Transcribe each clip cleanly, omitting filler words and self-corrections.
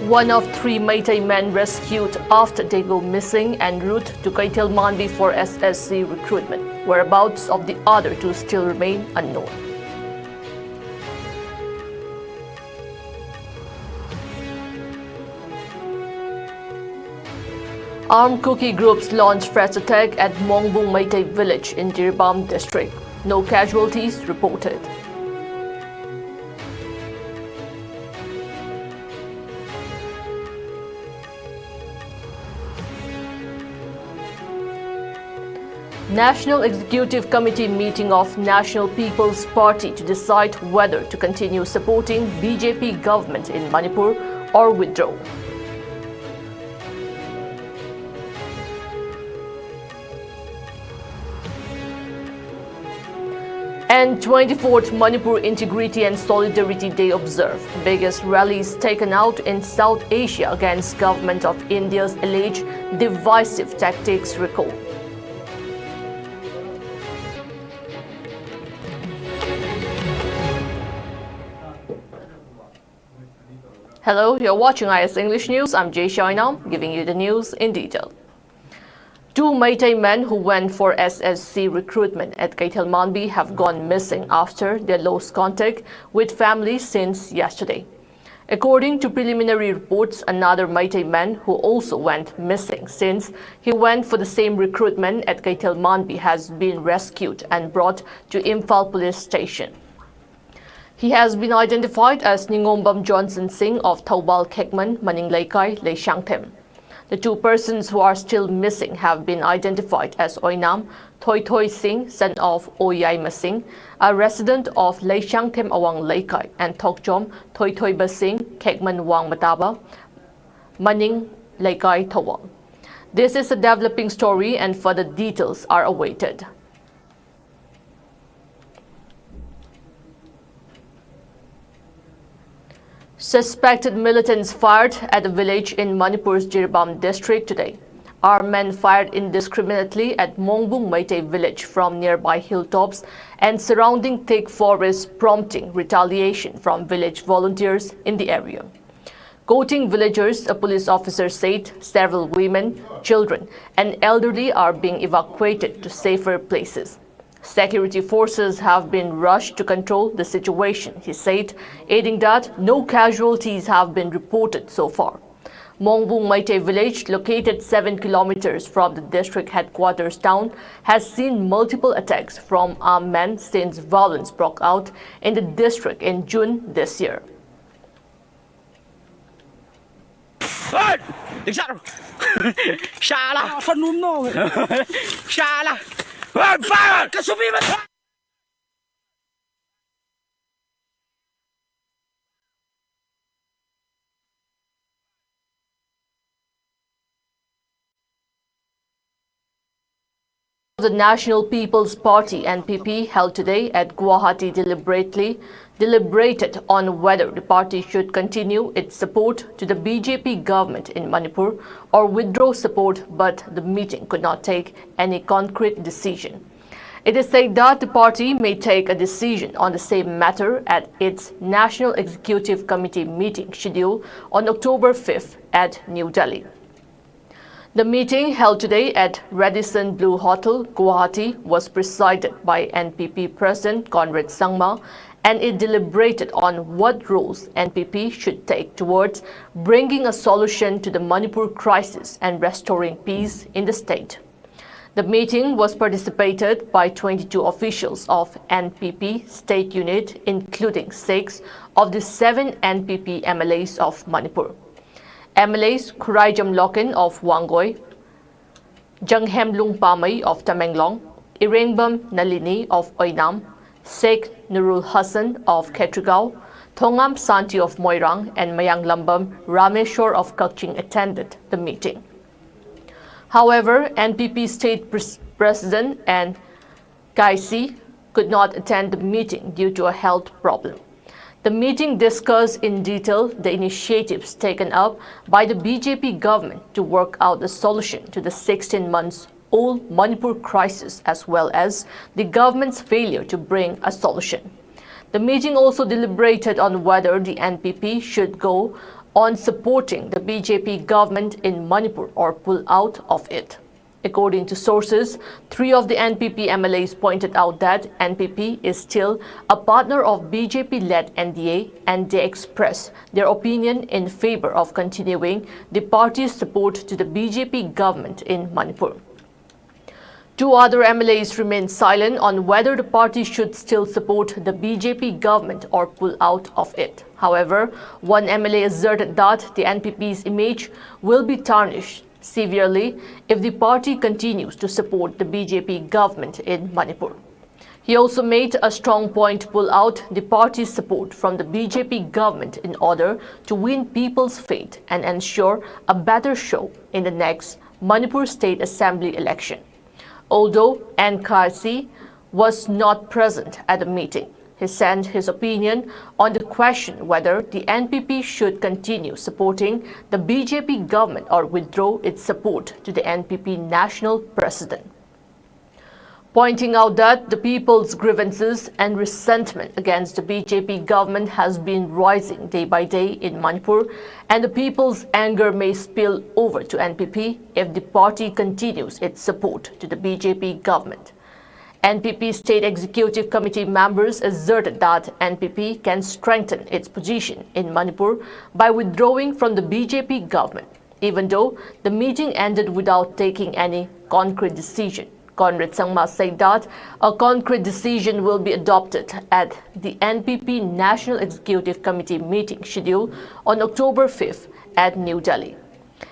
One of three Meitei men rescued after they go missing en route to Kaitel Manbi for SSC recruitment. Whereabouts of the other two still remain unknown. Armed Kuki groups launched fresh attack at Mongbung Meitei village in Jiribam district. No casualties reported. National Executive Committee meeting of National People's Party to decide whether to continue supporting BJP government in Manipur or withdraw. And 24th Manipur Integrity and Solidarity Day observed. Biggest rallies taken out in South Asia against government of India's alleged divisive tactics recall. Hello, you're watching IS English News. I'm Jay Shainam, giving you the news in detail. Two Meitei men who went for SSC recruitment at Kaitel Manbi have gone missing after they lost contact with families since yesterday. According to preliminary reports, another Meitei man who also went missing since he went for the same recruitment at Kaitel Manbi has been rescued and brought to Imphal police station. He has been identified as Ningombam Johnson Singh of Taubal Kekman, Maning Laikai, Leishangthem. The two persons who are still missing have been identified as Oinam Thoi Thoi Singh, son of Oyai Singh, a resident of Leishangthem Awang Laikai, and Thokjom Thoi Thoi Basing, Kekman Wang Mataba, Maning Laikai Tawang. This is a developing story and further details are awaited. Suspected militants fired at a village in Manipur's Jiribam district today. Armed men fired indiscriminately at Mongbung Meitei village from nearby hilltops and surrounding thick forests, prompting retaliation from village volunteers in the area. Quoting villagers, a police officer said several women, children, and elderly are being evacuated to safer places. Security forces have been rushed to control the situation, he said, adding that no casualties have been reported so far. Mongbung Meitei village, located 7 kilometers from the district headquarters town, has seen multiple attacks from armed men since violence broke out in the district in June this year. The National People's Party (NPP) held today at Guwahati deliberated on whether the party should continue its support to the BJP government in Manipur or withdraw support, but the meeting could not take any concrete decision. It is said that the party may take a decision on the same matter at its National Executive Committee meeting scheduled on October 5th at New Delhi. The meeting held today at Radisson Blue Hotel, Guwahati, was presided by NPP President Conrad Sangma, and it deliberated on what roles NPP should take towards bringing a solution to the Manipur crisis and restoring peace in the state. The meeting was participated by 22 officials of NPP state unit, including 6 of the 7 NPP MLAs of Manipur. MLAs Khuraijam Loken of Wangoi, Janghem Lungpamay of Tamenglong, Irengbam Nalini of Oinam, Sheikh Nurul Hassan of Ketrigao, Thongam Santi of Moirang, and Mayang Lambam Rameshwar of Kakching attended the meeting. However, NPP State President and Kaisi could not attend the meeting due to a health problem. The meeting discussed in detail the initiatives taken up by the BJP government to work out a solution to the 16-month-old Manipur crisis, as well as the government's failure to bring a solution. The meeting also deliberated on whether the NPP should go on supporting the BJP government in Manipur or pull out of it. According to sources, 3 of the NPP MLAs pointed out that NPP is still a partner of BJP-led NDA, and they expressed their opinion in favor of continuing the party's support to the BJP government in Manipur. 2 other MLAs remained silent on whether the party should still support the BJP government or pull out of it. However, one MLA asserted that the NPP's image will be tarnished severely if the party continues to support the BJP government in Manipur. He also made a strong point to pull out the party's support from the BJP government in order to win people's faith and ensure a better show in the next Manipur State Assembly election. Although NKC was not present at the meeting, he sent his opinion on the question whether the NPP should continue supporting the BJP government or withdraw its support to the NPP national president, pointing out that the people's grievances and resentment against the BJP government has been rising day by day in Manipur, and the people's anger may spill over to NPP if the party continues its support to the BJP government. NPP State Executive Committee members asserted that NPP can strengthen its position in Manipur by withdrawing from the BJP government, even though the meeting ended without taking any concrete decision. Conrad Sangma said that a concrete decision will be adopted at the NPP National Executive Committee meeting scheduled on October 5th at New Delhi.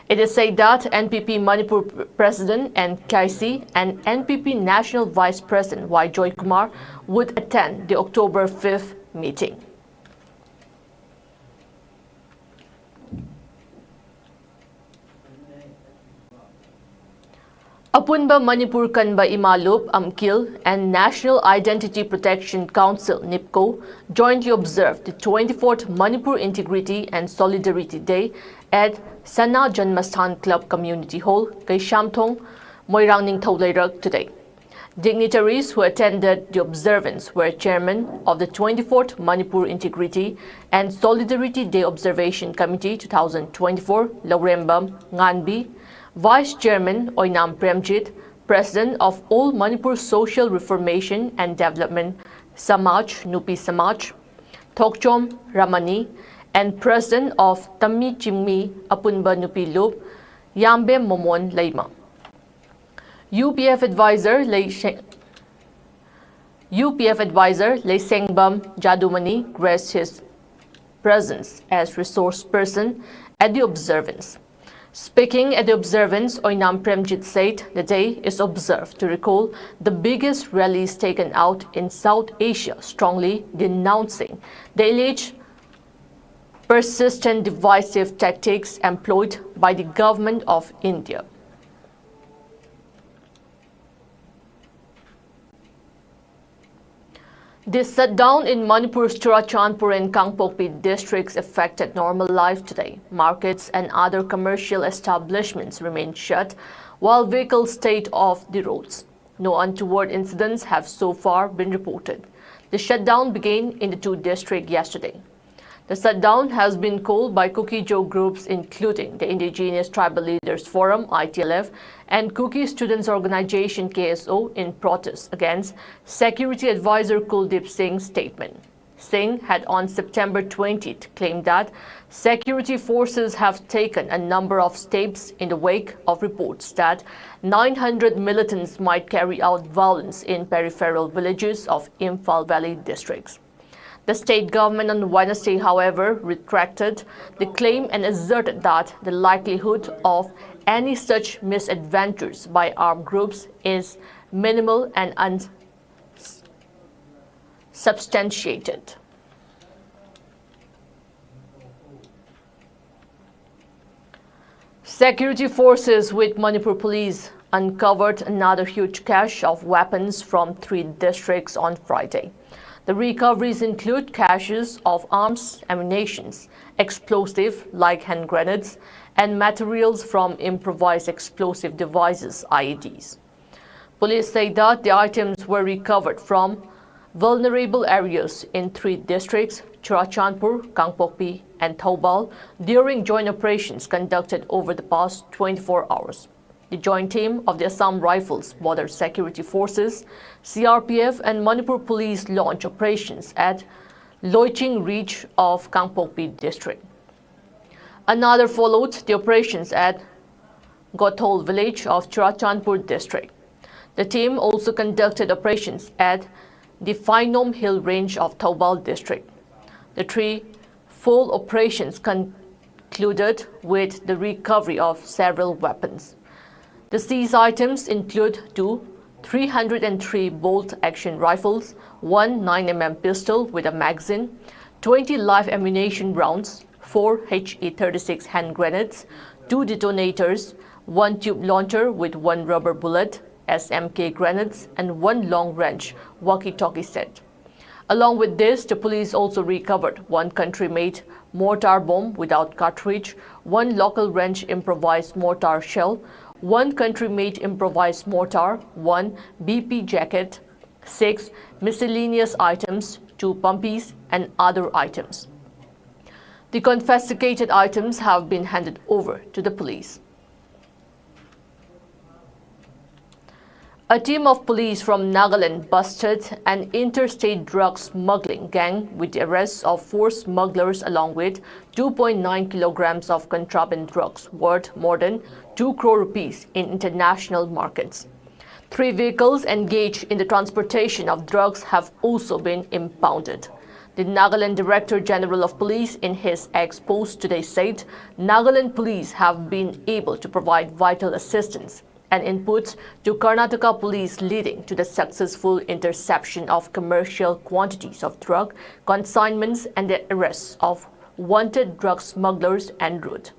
It is said that NPP Manipur President NKC and NPP National Vice President Y. Joy Kumar would attend the October 5th meeting. Apunba Manipur Kanba Imalup Amkil and National Identity Protection Council NIPCO jointly observed the 24th Manipur Integrity and Solidarity Day at Sana Janmasthan Club Community Hall, Kaishamthong, Moirang Ningthau Leirak today. Dignitaries who attended the observance were Chairman of the 24th Manipur Integrity and Solidarity Day Observation Committee 2024, Laurembam Nganbi, Vice Chairman Oinam Premjit, President of All Manipur Social Reformation and Development Samaj Nupi Samaj, Thokchom Ramani, and President of Tammi Chimmi Apunba Nupi Lup, Yambe Momon Leima. UPF advisor Lei Sengbam Jadumani graced his presence as resource person at the observance. Speaking at the observance, Oinam Premjit said the day is observed to recall the biggest rallies taken out in South Asia, strongly denouncing the alleged persistent divisive tactics employed by the government of India. This shutdown in Manipur's Churachandpur and Kangpokpi districts affected normal life today. Markets and other commercial establishments remained shut while vehicles stayed off the roads. No untoward incidents have so far been reported. The shutdown began in the 2 districts yesterday. The shutdown has been called by Kuki-Jo groups including the Indigenous Tribal Leaders Forum (ITLF) and Kuki Students Organization (KSO) in protest against Security Advisor Kuldeep Singh's statement. Singh had on September 20th claimed that security forces have taken a number of steps in the wake of reports that 900 militants might carry out violence in peripheral villages of Imphal Valley districts. The state government on Wednesday, however, retracted the claim and asserted that the likelihood of any such misadventures by armed groups is minimal and unsubstantiated. Security forces with Manipur police uncovered another huge cache of weapons from 3 districts on Friday. The recoveries include caches of arms, ammunition, explosive like hand grenades, and materials from improvised explosive devices (IEDs). Police say that the items were recovered from vulnerable areas in 3 districts: Churachandpur, Kangpokpi and Thoubal during joint operations conducted over the past 24 hours. The joint team of the Assam Rifles, Border Security Forces, CRPF and Manipur Police launched operations at Loiching Reach of Kangpokpi district. Another followed the operations at Gothol village of Churachandpur district. The team also conducted operations at the Phainom Hill range of Thoubal district. The three full operations concluded with the recovery of several weapons. The seized items include two 303 bolt-action rifles, one 9mm pistol with a magazine, 20 live ammunition rounds, 4 HE-36 hand grenades, 2 detonators, 1 tube launcher with 1 rubber bullet, SMK grenades, and 1 long-range walkie-talkie set. Along with this, the police also recovered 1 country-made mortar bomb without cartridge, 1 local-range improvised mortar shell, 1 country-made improvised mortar, 1 BP jacket, 6 miscellaneous items, 2 pumpies, and other items. The confiscated items have been handed over to the police. A team of police from Nagaland busted an interstate drug smuggling gang with the arrest of 4 smugglers along with 2.9 kilograms of contraband drugs worth more than 2 crore rupees in international markets. 3 vehicles engaged in the transportation of drugs have also been impounded. The Nagaland Director General of Police in his X post today said Nagaland police have been able to provide vital assistance and inputs to Karnataka police, leading to the successful interception of commercial quantities of drug consignments and the arrests of wanted drug smugglers en route.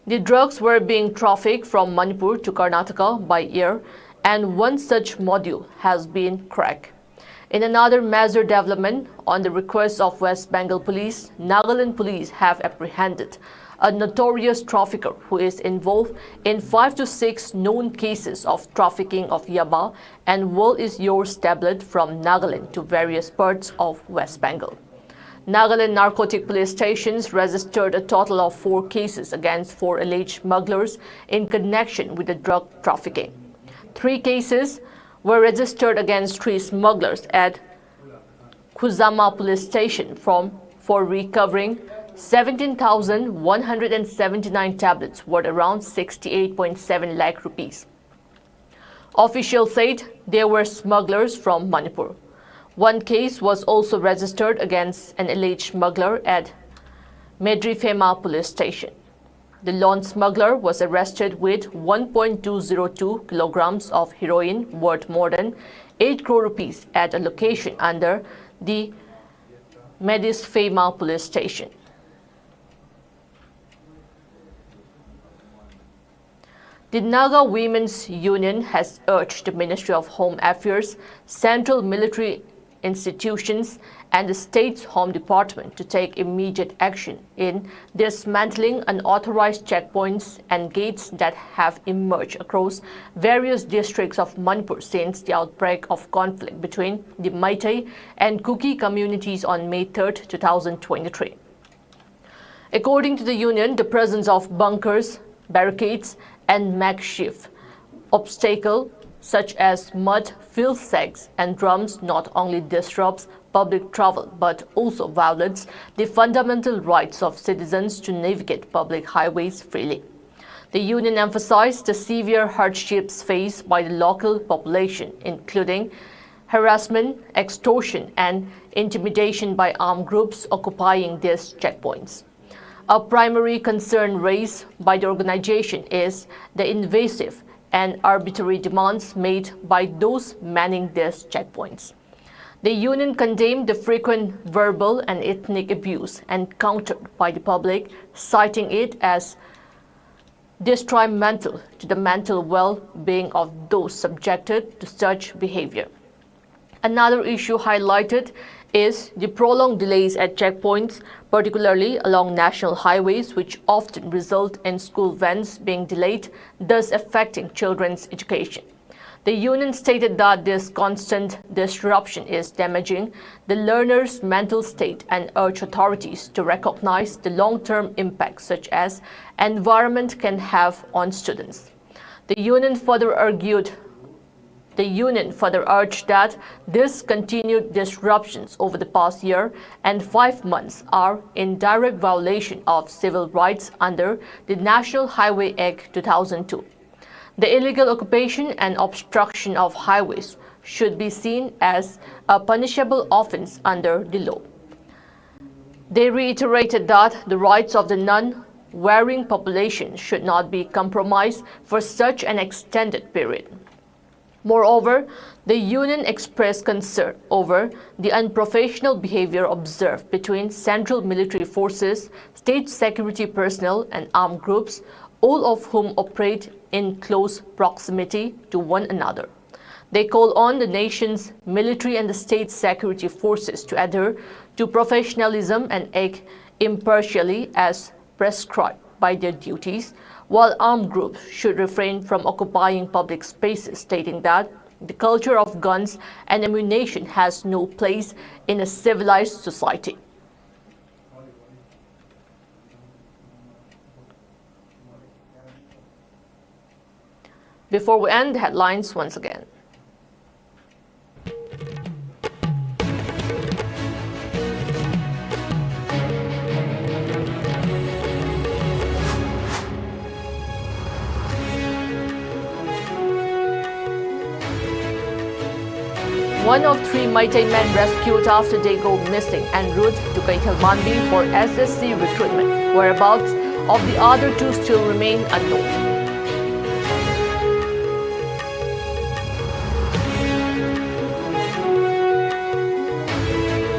The drugs were being trafficked from Manipur to Karnataka by air, and 1 such module has been cracked. In another major development, on the request of West Bengal Police, Nagaland Police have apprehended a notorious trafficker who is involved in 5 to 6 known cases of trafficking of yaba and World is Yours tablet from Nagaland to various parts of West Bengal. Nagaland Narcotic Police Stations registered a total of 4 cases against 4 alleged smugglers in connection with the drug trafficking. 3 cases were registered against 3 smugglers at Khuzama Police Station for recovering 17,179 tablets worth around 68.7 lakh rupees. Officials said they were smugglers from Manipur. 1 case was also registered against an alleged smuggler at Medrifema Police Station. The lone smuggler was arrested with 1.202 kilograms of heroin worth more than 8 crore rupees at a location under the Medrifema Police Station. The Naga Women's Union has urged the Ministry of Home Affairs, central military institutions and the state's Home Department to take immediate action in dismantling unauthorized checkpoints and gates that have emerged across various districts of Manipur since the outbreak of conflict between the Meitei and Kuki communities on May 3, 2023. According to the union, the presence of bunkers, barricades, and makeshift obstacles such as mud, field sacks, and drums not only disrupts public travel but also violates the fundamental rights of citizens to navigate public highways freely. The union emphasized the severe hardships faced by the local population, including harassment, extortion, and intimidation by armed groups occupying these checkpoints. A primary concern raised by the organization is the invasive and arbitrary demands made by those manning these checkpoints. The union condemned the frequent verbal and ethnic abuse encountered by the public, citing it as detrimental to the mental well-being of those subjected to such behavior. Another issue highlighted is the prolonged delays at checkpoints, particularly along national highways, which often result in school vans being delayed, thus affecting children's education. The union stated that this constant disruption is damaging the learner's mental state and urged authorities to recognize the long-term impact such as environment can have on students. The union further urged that these continued disruptions over the past year and 5 months are in direct violation of civil rights under the National Highway Act 2002. The illegal occupation and obstruction of highways should be seen as a punishable offense under the law. They reiterated that the rights of the non-wearing population should not be compromised for such an extended period. Moreover, the union expressed concern over the unprofessional behavior observed between central military forces, state security personnel, and armed groups, all of whom operate in close proximity to one another. They call on the nation's military and the state security forces to adhere to professionalism and act impartially as prescribed by their duties, while armed groups should refrain from occupying public spaces, stating that the culture of guns and ammunition has no place in a civilized society. Before we end, the headlines once again. One of 3 Meitei men rescued after they go missing en route to Kaithalmanbi for SSC recruitment. Whereabouts of the other 2 still remain unknown.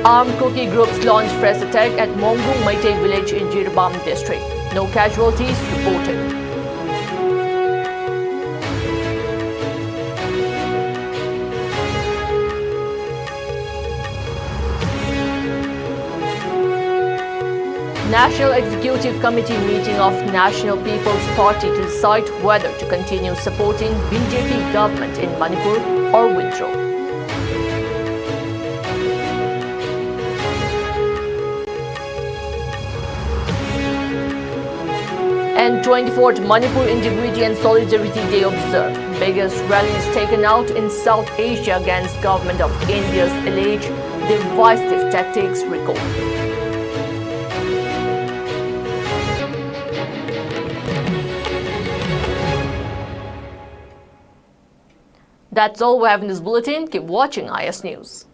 Armed Kuki groups launched fresh attack at Mongung Meitei village in Jiribam district. No casualties reported. National Executive Committee meeting of National People's Party to decide whether to continue supporting BJP government in Manipur or withdraw. And 24th Manipur Integrity and Solidarity Day observed. Biggest rallies taken out in South Asia against government of India's alleged divisive tactics recalled. That's all we have in this bulletin. Keep watching IS News.